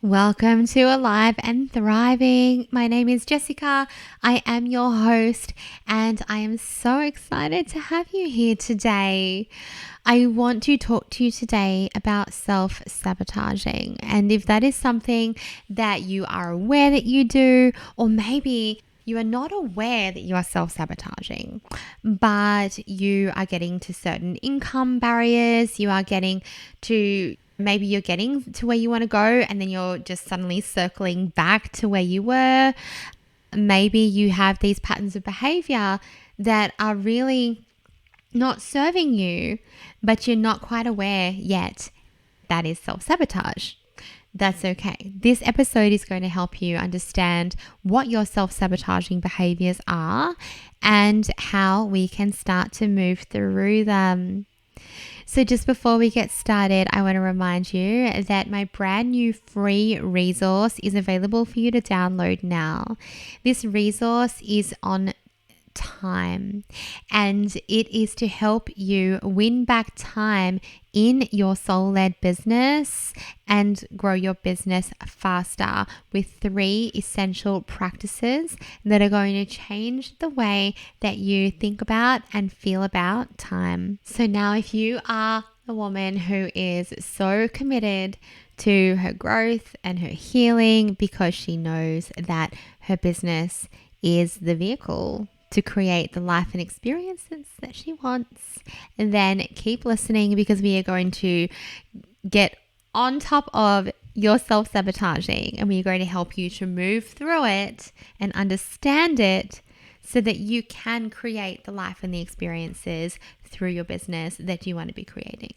Welcome to Alive and Thriving. My name is Jessica. I am your host, and I am so excited to have you here today. I want to talk to you today about self-sabotaging. And if that is something that you are aware that you do, or maybe you are not aware that you are self-sabotaging, but you are getting to certain income barriers, maybe you're getting to where you want to go and then you're just suddenly circling back to where you were. Maybe you have these patterns of behavior that are really not serving you, but you're not quite aware yet. That is self-sabotage. That's okay. This episode is going to help you understand what your self-sabotaging behaviors are and how we can start to move through them. So just before we get started, I want to remind you that my brand new free resource is available for you to download now. This resource is on time, and it is to help you win back time in your soul-led business and grow your business faster with 3 essential practices that are going to change the way that you think about and feel about time. So now, if you are a woman who is so committed to her growth and her healing because she knows that her business is the vehicle to create the life and experiences that she wants, then keep listening, because we are going to get on top of your self-sabotaging and we are going to help you to move through it and understand it so that you can create the life and the experiences through your business that you want to be creating.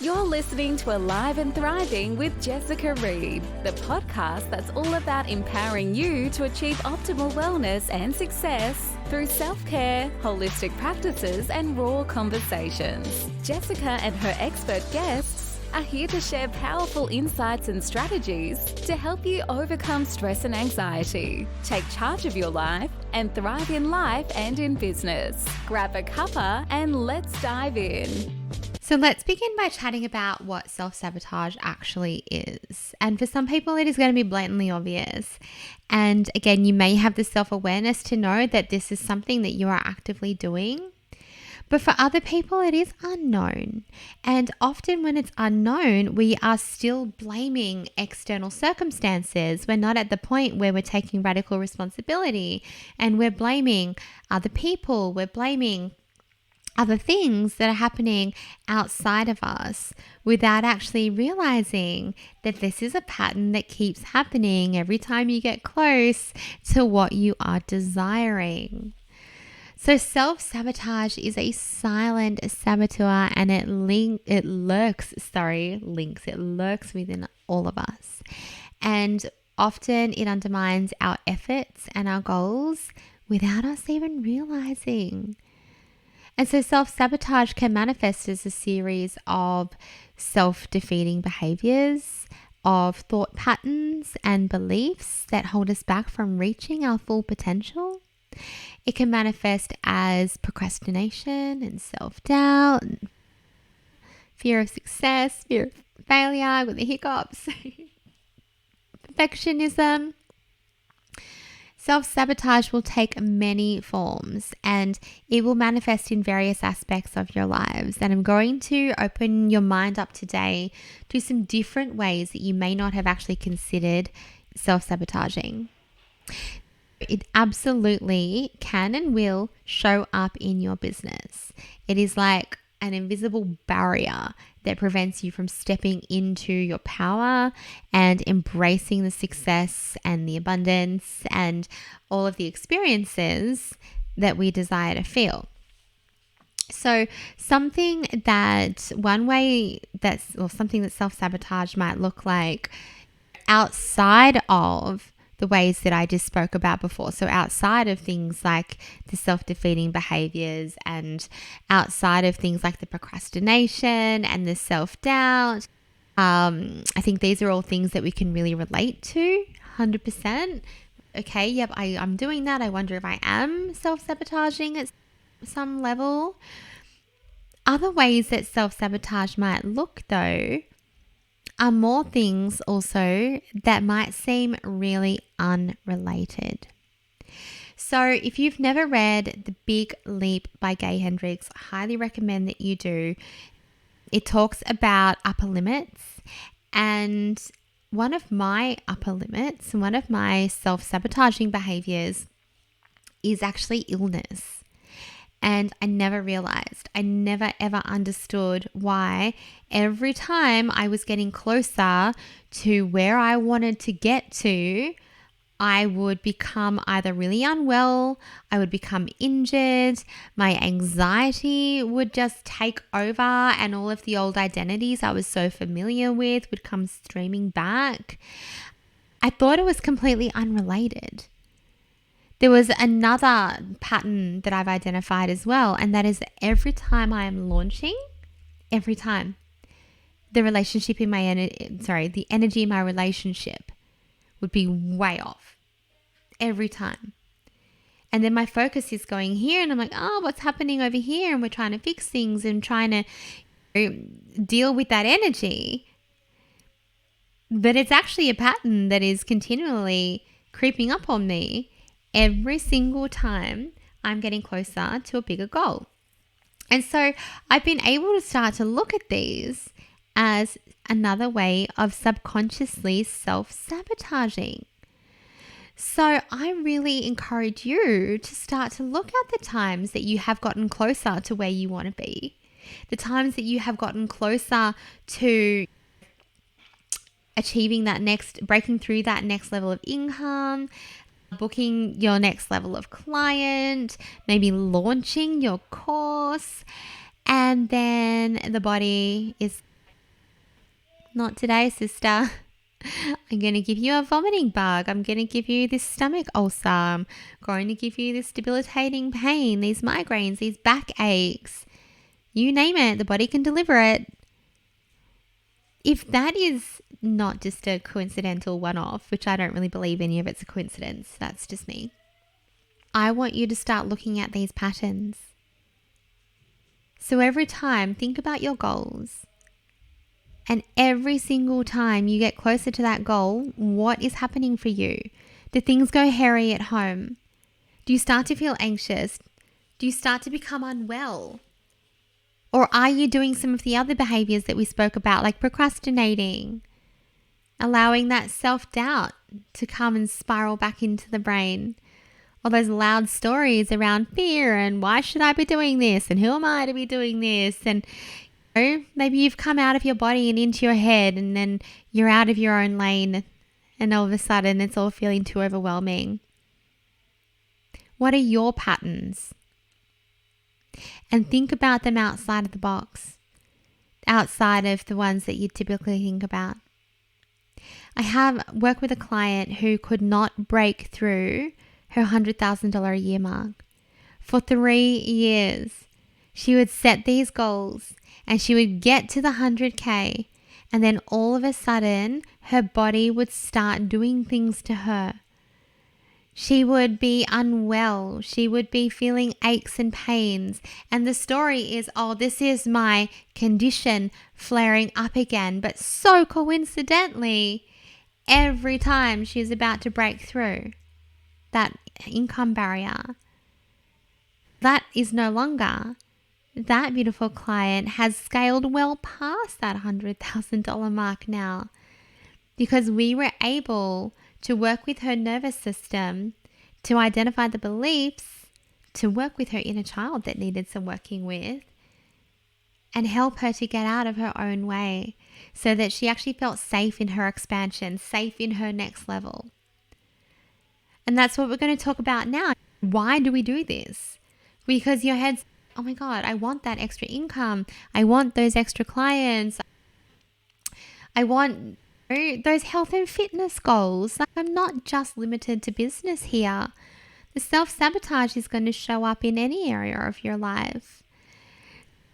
You're listening to Alive and Thriving with Jessica Reid, the podcast that's all about empowering you to achieve optimal wellness and success through self-care, holistic practices, and raw conversations. Jessica and her expert guests are here to share powerful insights and strategies to help you overcome stress and anxiety, take charge of your life, and thrive in life and in business. Grab a cuppa and let's dive in. So let's begin by chatting about what self-sabotage actually is. And for some people, it is going to be blatantly obvious. And again, you may have the self-awareness to know that this is something that you are actively doing. But for other people, it is unknown. And often when it's unknown, we are still blaming external circumstances. We're not at the point where we're taking radical responsibility and we're blaming other people. We're blaming other things that are happening outside of us without actually realizing that this is a pattern that keeps happening every time you get close to what you are desiring. So self-sabotage is a silent saboteur, and it lurks within all of us. And often it undermines our efforts and our goals without us even realizing. And so self-sabotage can manifest as a series of self-defeating behaviors, of thought patterns and beliefs that hold us back from reaching our full potential. It can manifest as procrastination and self-doubt, fear of success, fear of failure with the hiccups, perfectionism. Self-sabotage will take many forms, and it will manifest in various aspects of your lives. And I'm going to open your mind up today to some different ways that you may not have actually considered self-sabotaging. It absolutely can and will show up in your business. It is like an invisible barrier that prevents you from stepping into your power and embracing the success and the abundance and all of the experiences that we desire to feel. So something that self-sabotage might look like outside of the ways that I just spoke about before. So outside of things like the self-defeating behaviors and outside of things like the procrastination and the self-doubt, I think these are all things that we can really relate to 100%. Okay, yep, I'm doing that. I wonder if I am self-sabotaging at some level. Other ways that self-sabotage might look, though, are more things also that might seem really unrelated. So if you've never read The Big Leap by Gay Hendricks, I highly recommend that you do. It talks about upper limits, and one of my upper limits, one of my self-sabotaging behaviors is actually illness. And I never realized, I never ever understood why every time I was getting closer to where I wanted to get to, I would become either really unwell, I would become injured, my anxiety would just take over, and all of the old identities I was so familiar with would come streaming back. I thought it was completely unrelated. There was another pattern that I've identified as well, and that is that every time I am launching, every time, the energy in my relationship would be way off every time. And then my focus is going here, and I'm like, oh, what's happening over here? And we're trying to fix things and trying to deal with that energy. But it's actually a pattern that is continually creeping up on me every single time I'm getting closer to a bigger goal. And so I've been able to start to look at these as another way of subconsciously self-sabotaging. So I really encourage you to start to look at the times that you have gotten closer to where you want to be, the times that you have gotten closer to achieving breaking through that next level of income, booking your next level of client, maybe launching your course, and then the body is, not today, sister. I'm going to give you a vomiting bug. I'm going to give you this stomach ulcer. I'm going to give you this debilitating pain, these migraines, these backaches. You name it, the body can deliver it. If that is not just a coincidental one-off, which I don't really believe any of it's a coincidence, that's just me, I want you to start looking at these patterns. So every time, think about your goals. And every single time you get closer to that goal, what is happening for you? Do things go hairy at home? Do you start to feel anxious? Do you start to become unwell? Or are you doing some of the other behaviors that we spoke about, like procrastinating, allowing that self-doubt to come and spiral back into the brain? All those loud stories around fear and why should I be doing this and who am I to be doing this? And maybe you've come out of your body and into your head, and then you're out of your own lane, and all of a sudden it's all feeling too overwhelming. What are your patterns? And think about them outside of the box, outside of the ones that you typically think about. I have worked with a client who could not break through her $100,000 a year mark. For 3 years, she would set these goals and she would get to the 100K, and then all of a sudden her body would start doing things to her. She would be unwell. She would be feeling aches and pains. And the story is, oh, this is my condition flaring up again. But so coincidentally, every time she's about to break through that income barrier, that is no longer. That beautiful client has scaled well past that $100,000 mark now, because we were able to work with her nervous system, to identify the beliefs, to work with her inner child that needed some working with, and help her to get out of her own way so that she actually felt safe in her expansion, safe in her next level. And that's what we're going to talk about now. Why do we do this? Because your head's, oh my God, I want that extra income. I want those extra clients. I want those health and fitness goals. Like, I'm not just limited to business here. The self-sabotage is going to show up in any area of your life.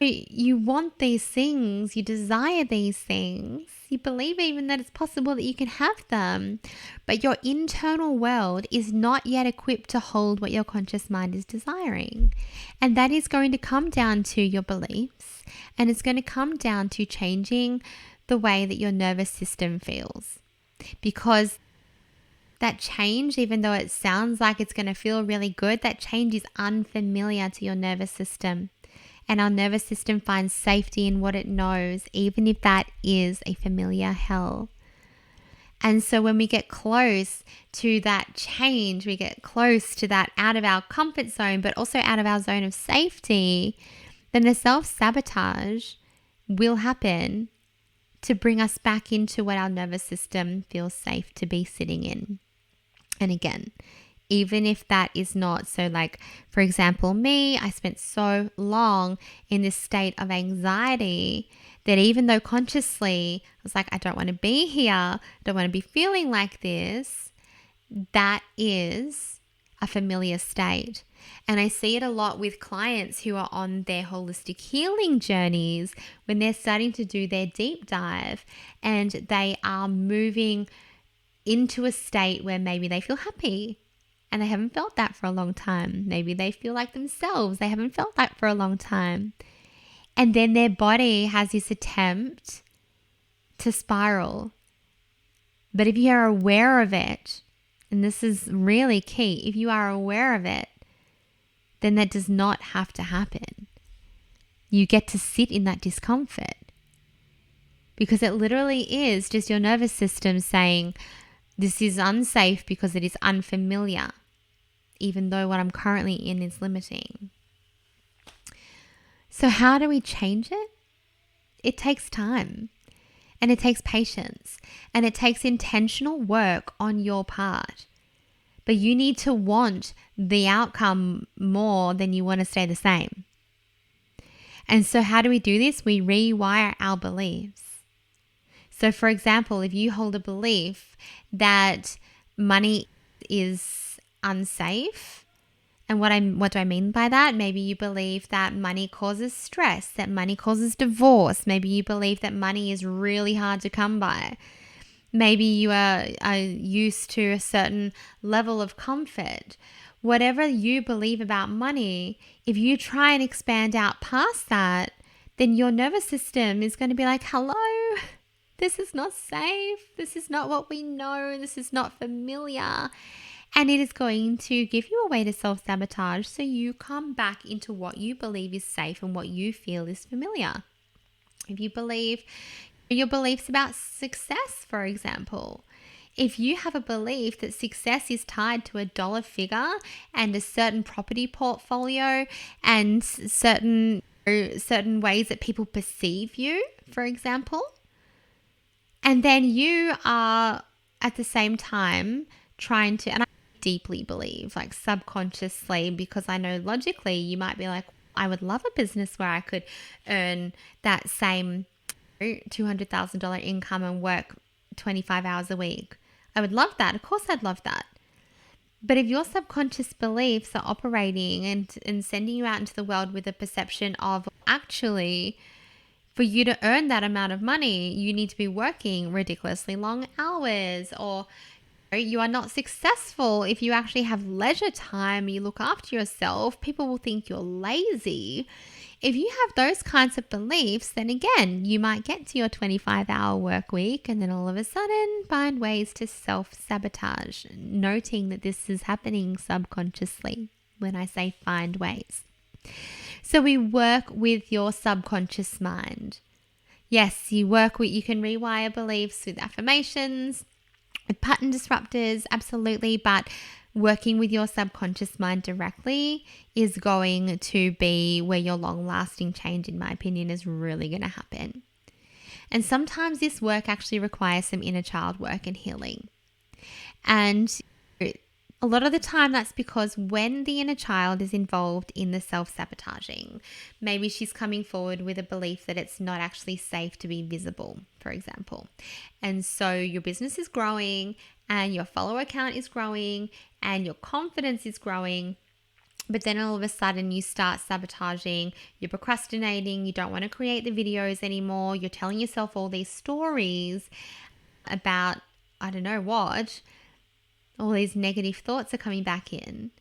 You want these things, you desire these things, you believe even that it's possible that you can have them, but your internal world is not yet equipped to hold what your conscious mind is desiring. And that is going to come down to your beliefs, and it's going to come down to changing the way that your nervous system feels. Because that change, even though it sounds like it's going to feel really good, that change is unfamiliar to your nervous system. And our nervous system finds safety in what it knows, even if that is a familiar hell. And so when we get close to that change, we get close to that out of our comfort zone, but also out of our zone of safety, then the self-sabotage will happen to bring us back into what our nervous system feels safe to be sitting in. And again, even if that is not so, like, for example, me, I spent so long in this state of anxiety that even though consciously I was like, I don't want to be here, I don't want to be feeling like this, that is a familiar state. And I see it a lot with clients who are on their holistic healing journeys when they're starting to do their deep dive and they are moving into a state where maybe they feel happy and they haven't felt that for a long time. Maybe they feel like themselves. They haven't felt that for a long time. And then their body has this attempt to spiral. But if you are aware of it, and this is really key, if you are aware of it, then that does not have to happen. You get to sit in that discomfort because it literally is just your nervous system saying, this is unsafe because it is unfamiliar, even though what I'm currently in is limiting. So how do we change it? It takes time and it takes patience and it takes intentional work on your part. But you need to want the outcome more than you want to stay the same. And so how do we do this? We rewire our beliefs. So for example, if you hold a belief that money is unsafe, and what do I mean by that? Maybe you believe that money causes stress, that money causes divorce. Maybe you believe that money is really hard to come by. Maybe you are used to a certain level of comfort. Whatever you believe about money, if you try and expand out past that, then your nervous system is going to be like, hello, this is not safe. This is not what we know. This is not familiar. And it is going to give you a way to self-sabotage so you come back into what you believe is safe and what you feel is familiar. If you believe your beliefs about success, for example, if you have a belief that success is tied to a dollar figure and a certain property portfolio and certain ways that people perceive you, for example, and then you are at the same time trying to, and I deeply believe, like subconsciously, because I know logically you might be like, I would love a business where I could earn that same $200,000 income and work 25 hours a week. I would love that. Of course I'd love that. But if your subconscious beliefs are operating and sending you out into the world with a perception of actually, for you to earn that amount of money, you need to be working ridiculously long hours, or you are not successful if you actually have leisure time, you look after yourself, people will think you're lazy. If you have those kinds of beliefs, then again, you might get to your 25-hour work week and then all of a sudden find ways to self-sabotage, noting that this is happening subconsciously when I say find ways. So we work with your subconscious mind. Yes, you can rewire beliefs with affirmations, with pattern disruptors, absolutely, but working with your subconscious mind directly is going to be where your long-lasting change, in my opinion, is really going to happen. And sometimes this work actually requires some inner child work and healing. And a lot of the time that's because when the inner child is involved in the self-sabotaging, maybe she's coming forward with a belief that it's not actually safe to be visible, for example. And so your business is growing and your follower count is growing and your confidence is growing. But then all of a sudden you start sabotaging, you're procrastinating, you don't want to create the videos anymore, you're telling yourself all these stories about, I don't know what, all these negative thoughts are coming back in.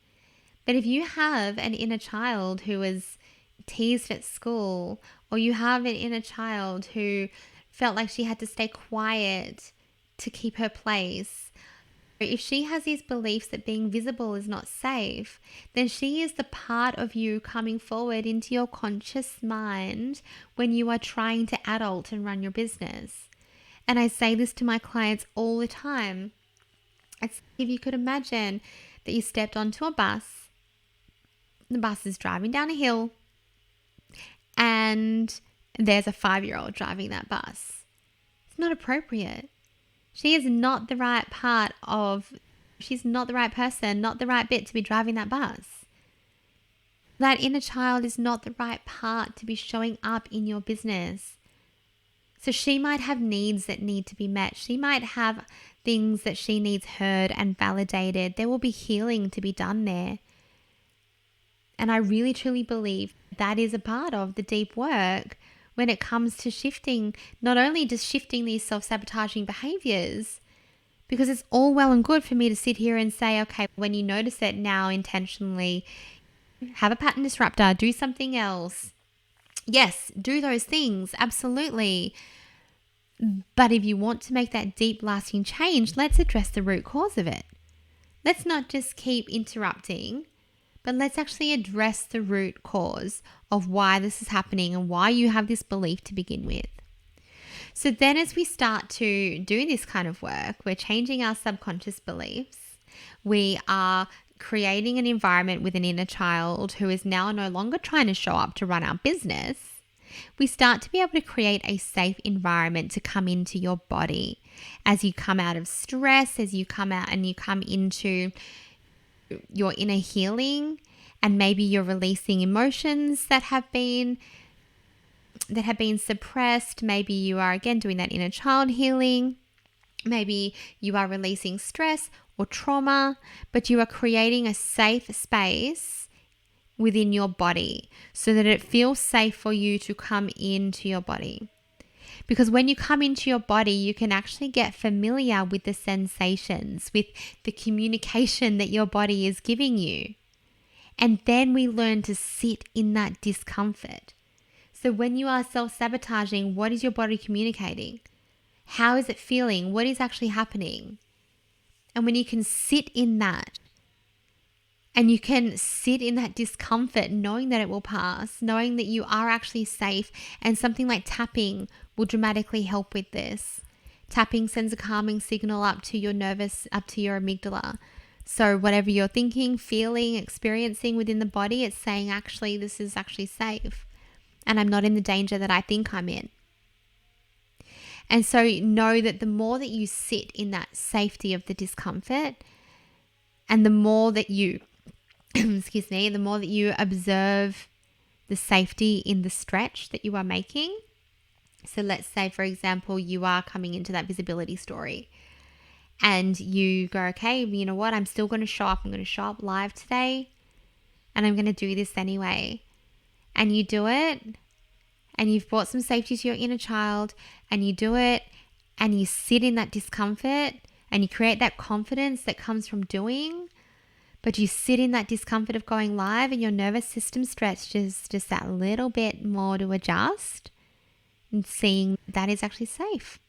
But if you have an inner child who is teased at school, or you have an inner child who felt like she had to stay quiet to keep her place. If she has these beliefs that being visible is not safe, then she is the part of you coming forward into your conscious mind when you are trying to adult and run your business. And I say this to my clients all the time. It's if you could imagine that you stepped onto a bus, the bus is driving down a hill, and there's a 5-year-old driving that bus. It's not appropriate. She is not the right she's not the right person, not the right bit to be driving that bus. That inner child is not the right part to be showing up in your business. So she might have needs that need to be met. She might have things that she needs heard and validated. There will be healing to be done there. And I really truly believe that is a part of the deep work when it comes to shifting, not only just shifting these self-sabotaging behaviors, because it's all well and good for me to sit here and say, okay, when you notice it now, intentionally have a pattern disruptor, do something else. Yes, do those things, absolutely. But if you want to make that deep lasting change, let's address the root cause of it. Let's not just keep interrupting, but let's actually address the root cause of why this is happening and why you have this belief to begin with. So then as we start to do this kind of work, we're changing our subconscious beliefs. We are creating an environment with an inner child who is now no longer trying to show up to run our business. We start to be able to create a safe environment to come into your body. As you come out of stress, as you come out and you come into your inner healing, and maybe you're releasing emotions that have been suppressed. Maybe you are again doing that inner child healing. Maybe you are releasing stress or trauma, but you are creating a safe space within your body so that it feels safe for you to come into your body. Because when you come into your body, you can actually get familiar with the sensations, with the communication that your body is giving you. And then we learn to sit in that discomfort. So when you are self-sabotaging, what is your body communicating? How is it feeling? What is actually happening? And when you can sit in that, and you can sit in that discomfort, knowing that it will pass, knowing that you are actually safe, and something like tapping will dramatically help with this. Tapping sends a calming signal up to your amygdala. So whatever you're thinking, feeling, experiencing within the body, it's saying, actually, this is actually safe. And I'm not in the danger that I think I'm in. And so know that the more that you sit in that safety of the discomfort, and the more that you, the more that you observe the safety in the stretch that you are making. So let's say, for example, you are coming into that visibility story and you go, okay, you know what? I'm still going to show up. I'm going to show up live today and I'm going to do this anyway. And you do it and you've brought some safety to your inner child and you do it and you sit in that discomfort and you create that confidence that comes from doing. But you sit in that discomfort of going live and your nervous system stretches just that little bit more to adjust and seeing that is actually safe.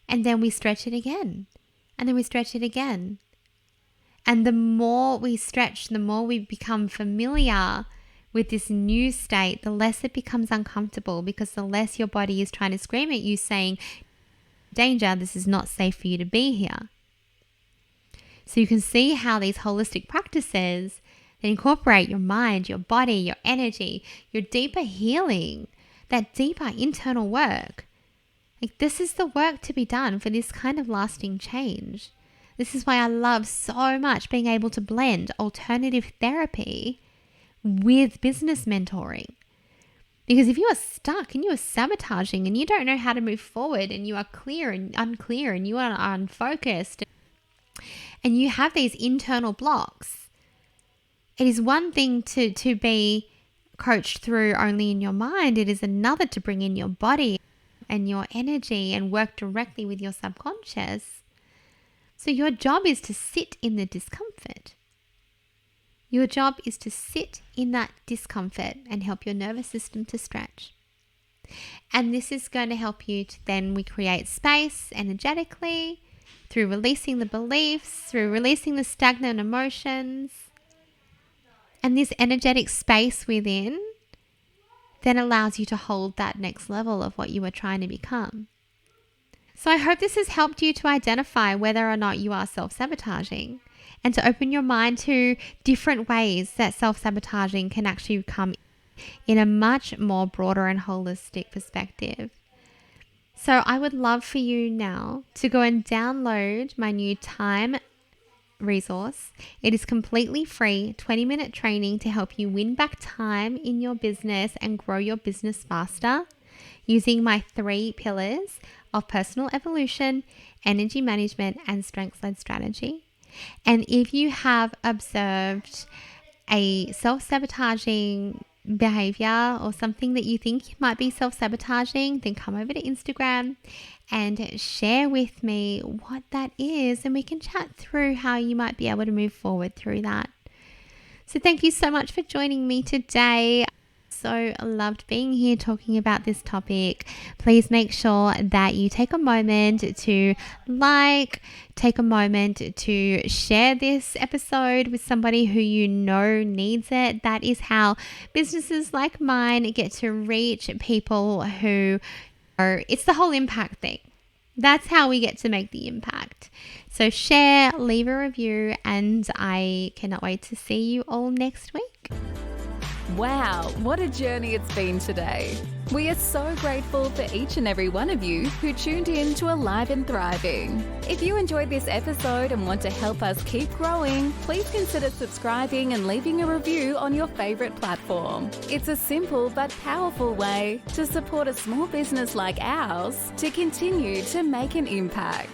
And then we stretch it again. And then we stretch it again. And the more we stretch, the more we become familiar with this new state, the less it becomes uncomfortable, because the less your body is trying to scream at you saying, danger, this is not safe for you to be here. So you can see how these holistic practices that incorporate your mind, your body, your energy, your deeper healing, that deeper internal work. Like, this is the work to be done for this kind of lasting change. This is why I love so much being able to blend alternative therapy with business mentoring. Because if you are stuck and you are sabotaging and you don't know how to move forward and you are clear and unclear and you are unfocused and you have these internal blocks, it is one thing to be coached through only in your mind. It is another to bring in your body and your energy and work directly with your subconscious. So your job is to sit in the discomfort. Your job is to sit in that discomfort and help your nervous system to stretch. And this is going to help you to then recreate space energetically through releasing the beliefs, through releasing the stagnant emotions. And this energetic space within then allows you to hold that next level of what you are trying to become. So I hope this has helped you to identify whether or not you are self-sabotaging and to open your mind to different ways that self-sabotaging can actually come in a much more broader and holistic perspective. So I would love for you now to go and download my new time resource. It is completely free, 20-minute training to help you win back time in your business and grow your business faster using my 3 pillars of personal evolution, energy management, and strengths-led strategy. And if you have observed a self-sabotaging behavior or something that you think might be self-sabotaging, then come over to Instagram and share with me what that is, and we can chat through how you might be able to move forward through that. So thank you so much for joining me today. So loved being here talking about this topic. Please make sure that you take a moment to take a moment to share this episode with somebody who you know needs it. That is how businesses like mine get to reach people who are, it's the whole impact thing. That's how we get to make the impact. So share, leave a review, and I cannot wait to see you all next week. Wow, what a journey it's been today. We are so grateful for each and every one of you who tuned in to Alive and Thriving. If you enjoyed this episode and want to help us keep growing, please consider subscribing and leaving a review on your favourite platform. It's a simple but powerful way to support a small business like ours to continue to make an impact.